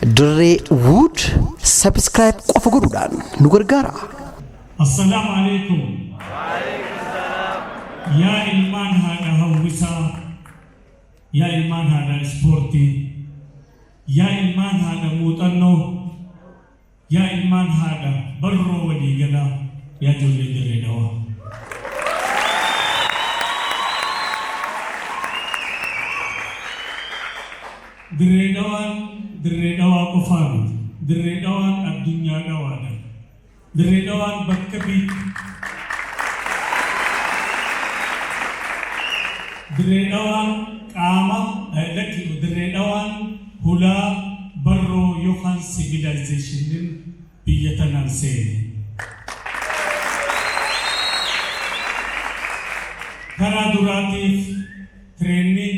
دري وود سبسكرايب قف غدودان نو غرغارا. السلام عليكم. وعليكم السلام. يا إلمان هذا هوسا، يا إلمان هذا سبورتي، يا إلمان هذا موتانو، يا إلمان هذا برو وديجنا يا جولي دريدوا. دريدوا كفامي، دريدوا الدنيا دوانا، دريدوا بكبي، دريدوا كاما لكن دريدوا هلا برو يوخان civilization بيتنا سين. كرا دراتيف تريني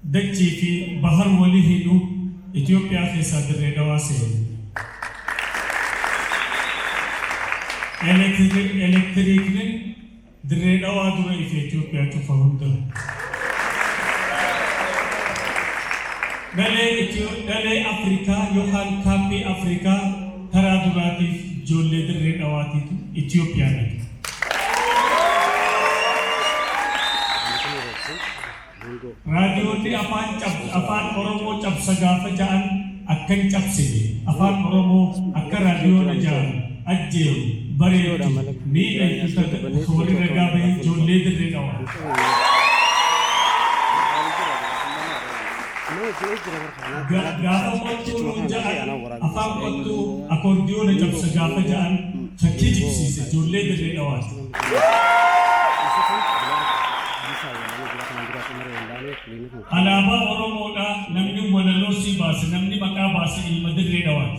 دچي في بحر ولي هندو إثيوبيا في صدر دواسين. إلكتريكن دريدوا دوا في إثيوبيا تفهمت. دلي أفريقيا يوحان كابي أفريقيا كرا دراتيف جولي دريدوا إثيوبيا. Radio ti afan Oromo cap sagafa jaan akan cap sini afan Oromo akan radio na jaan ajjew bare ni ay kita khori raga be jo leder re gawa gafa montu jaan afan montu akordio na cap sagafa jaan khaki jipsi se jo leder re gawa Alaba Oromo da namni walalo si bas namni maka bas ilma dirre dawat.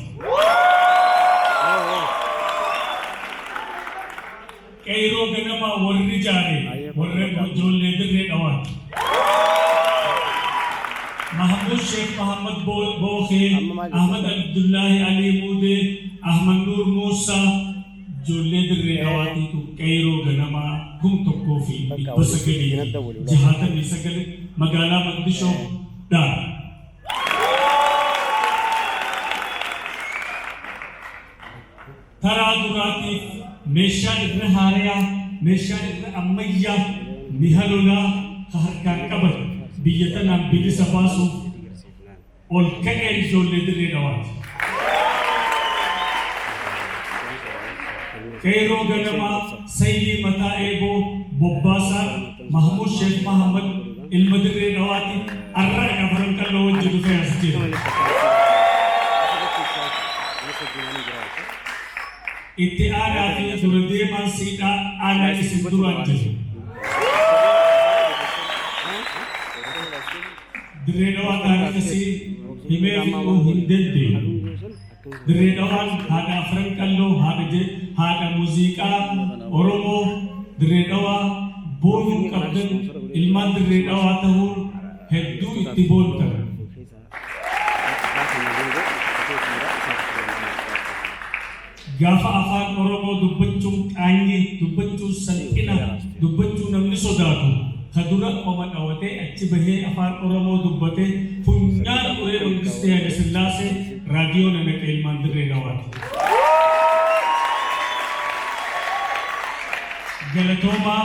Kairo ganama warri jare warre jolle dirre dawat. Mahmud Sheikh Muhammad Bokhe, Ahmad Abdullah Ali Mude, Ahmad Nur Musa jolle dirre dawat itu Kairo ganama kum tokko fi basakali jihad ni sakali magala Mogadishu da Tara durati Mesha ibn Hariya Mesha ibn Ammayya Mihaluna kaharkan kabar biyatan bili sabasu ol kael jolle dire dawat Kairo ganama Sayyidi Mataebo Bobbasa Mahmud Sheikh Muhammad ilmadire dawati arra kafaran kallo jidu fe asjid ittiada fi durade man sida ala isduranje dire dawata kasi hime fi hindende dire dawan hada afran kallo hada muzika oromo dire dawa Bolu kabdan ilman dire dawa tahur heddu ittibol kar gafa afan Oromo dubbachum qaanyi dubbachum salphina dubbachum namni sodatu kadura oman awate achi bahe afan Oromo dubbate funyan ure ungiste ya sillase radio nana ilman dire dawa galatoma